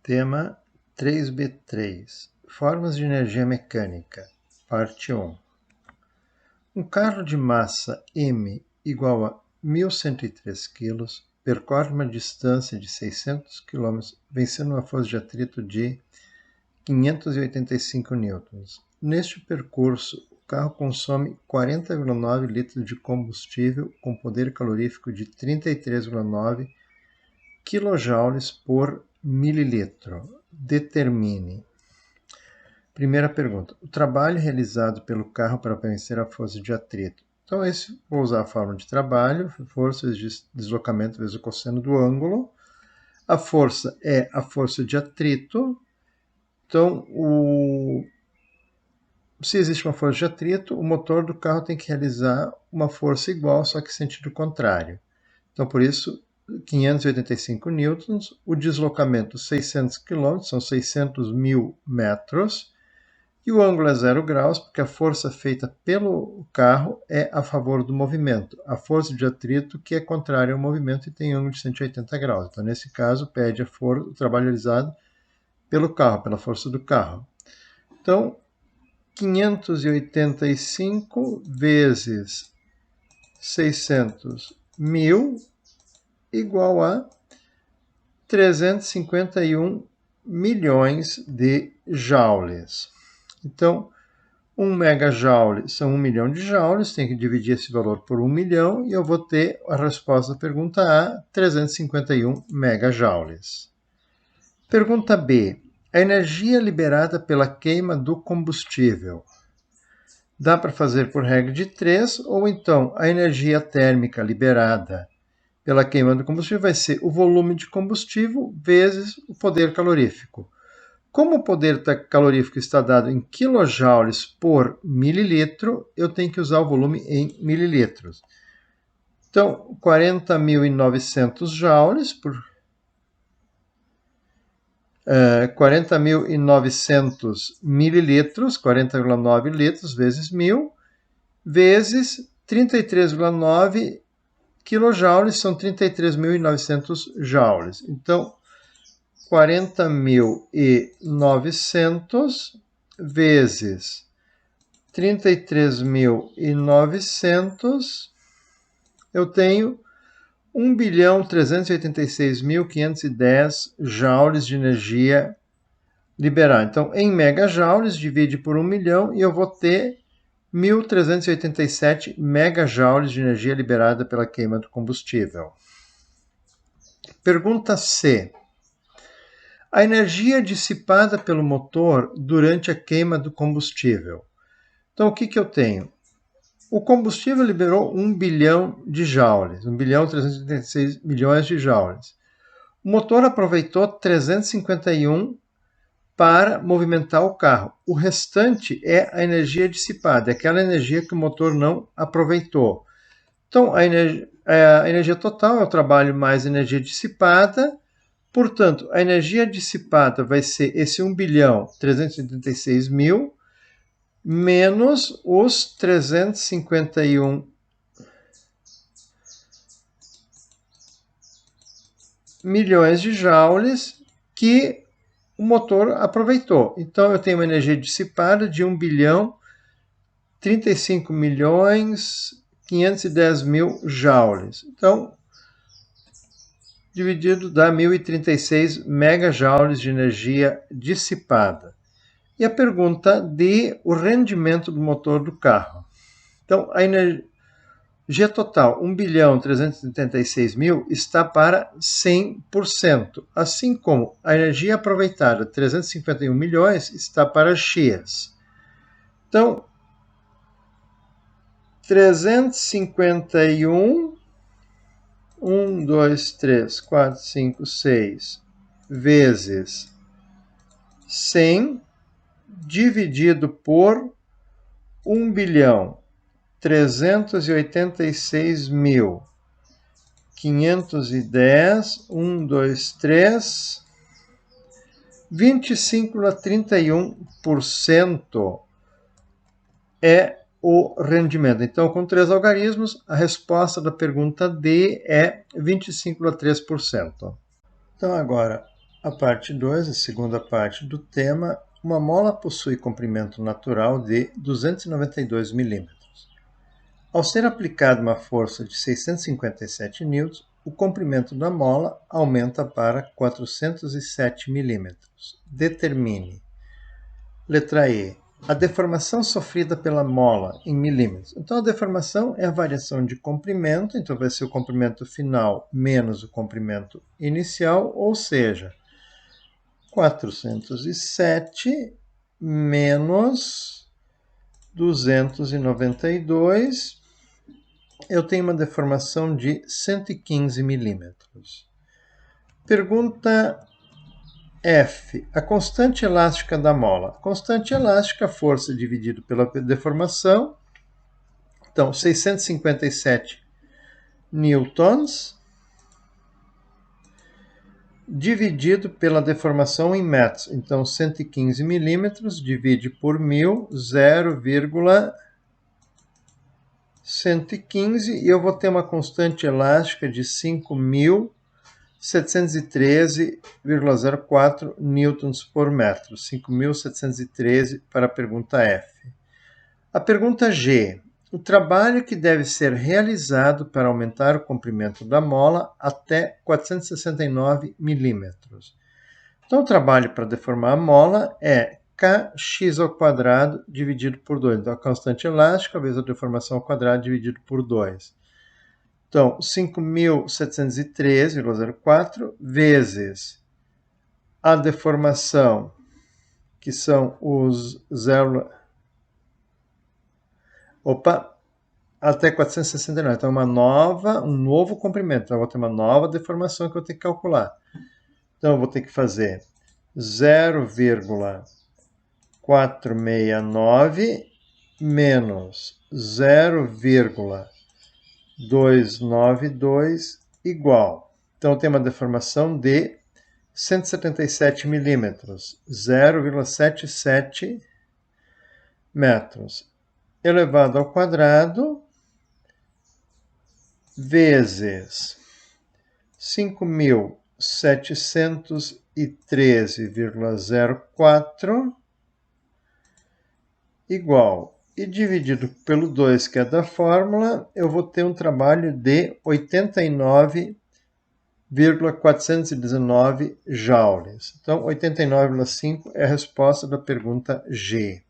Tema 3B3 Formas de energia mecânica, parte 1. Um carro de massa m igual a 1.103 kg percorre uma distância de 600 km vencendo uma força de atrito de 585 N. Neste percurso, o carro consome 40,9 litros de combustível com poder calorífico de 33,9 kJ por mililitro. Determine. Primeira pergunta. O trabalho realizado pelo carro para vencer a força de atrito. Então, vou usar a fórmula de trabalho, força de deslocamento vezes o cosseno do ângulo. A força é a força de atrito. Então, se existe uma força de atrito, o motor do carro tem que realizar uma força igual, só que em sentido contrário. Então, por isso, 585 newtons, o deslocamento 600 km, são 600 mil metros, e o ângulo é 0 graus, porque a força feita pelo carro é a favor do movimento. A força de atrito que é contrária ao movimento e tem ângulo de 180 graus. Então, nesse caso, pede o trabalho realizado pelo carro, pela força do carro. Então, 585 vezes 600 mil igual a 351 milhões de joules. Então, 1 megajoule são 1 milhão de joules, tem que dividir esse valor por 1 milhão e eu vou ter a resposta da pergunta A, 351 megajoules. Pergunta B. A energia liberada pela queima do combustível. Dá para fazer por regra de 3, ou então a energia térmica liberada pela queima do combustível vai ser o volume de combustível vezes o poder calorífico. Como o poder calorífico está dado em quilojoules por mililitro, eu tenho que usar o volume em mililitros. Então, 40.900 joules por 40.900 mililitros, 40,9 litros vezes 1.000, vezes 33,9 quilojoules, são 33.900 joules. Então, 40.900 vezes 33.900, eu tenho 1.386.510 joules de energia liberada. Então, em megajoules, divide por 1 milhão e eu vou ter 1.387 megajoules de energia liberada pela queima do combustível. Pergunta C. A energia dissipada pelo motor durante a queima do combustível. Então, o que eu tenho? O combustível liberou 1 bilhão de joules, 1.386 milhões de joules. O motor aproveitou 351 para movimentar o carro. O restante é a energia dissipada, é aquela energia que o motor não aproveitou. Então, a energia total é o trabalho mais energia dissipada. Portanto, a energia dissipada vai ser esse 1 bilhão 386 mil menos os 351 milhões de joules que o motor aproveitou. Então, eu tenho uma energia dissipada de 1 bilhão 35 milhões 510 mil joules. Então, dividido dá 1.036 megajoules de energia dissipada. E a pergunta D, o rendimento do motor do carro. Então, a energia total, 1 bilhão 376 mil, está para 100%, assim como a energia aproveitada, 351 milhões, está para X. Então, 351, 1, 2, 3, 4, 5, 6, vezes 100, dividido por 1 bilhão 386 mil 510, 1, 2, 3, 25,31% é o rendimento. Então, com 3 algarismos, a resposta da pergunta D é 25,3%. Então, agora, A parte 2, a segunda parte do tema, uma mola possui comprimento natural de 292 milímetros. Ao ser aplicada uma força de 657 newtons, o comprimento da mola aumenta para 407 milímetros. Determine. Letra E. A deformação sofrida pela mola em milímetros. Então, a deformação é a variação de comprimento, então vai ser o comprimento final menos o comprimento inicial, ou seja, 407 menos 292, eu tenho uma deformação de 115 milímetros. Pergunta F. A constante elástica da mola. Constante elástica, força dividido pela deformação. Então, 657 newtons dividido pela deformação em metros. Então, 115 milímetros divide por 1.000, 0,115, e eu vou ter uma constante elástica de 5.713,04 newtons por metro. 5.713 para a pergunta F. A pergunta G. O trabalho que deve ser realizado para aumentar o comprimento da mola até 469 milímetros. Então, o trabalho para deformar a mola é kx² dividido por 2. Então, a constante elástica vezes a deformação ao quadrado dividido por 2. Então, 5.713,04 vezes a deformação, que são os 0... até 469. Então, um novo comprimento. Então, eu vou ter uma nova deformação que eu vou ter que calcular. Então, eu vou ter que fazer 0,469 menos 0,292 igual. Então, eu tenho uma deformação de 177 milímetros, 0,77 metros, elevado ao quadrado, vezes 5.713,04 igual, e dividido pelo 2, que é da fórmula, eu vou ter um trabalho de 89,419 joules. Então, 89,5 é a resposta da pergunta G.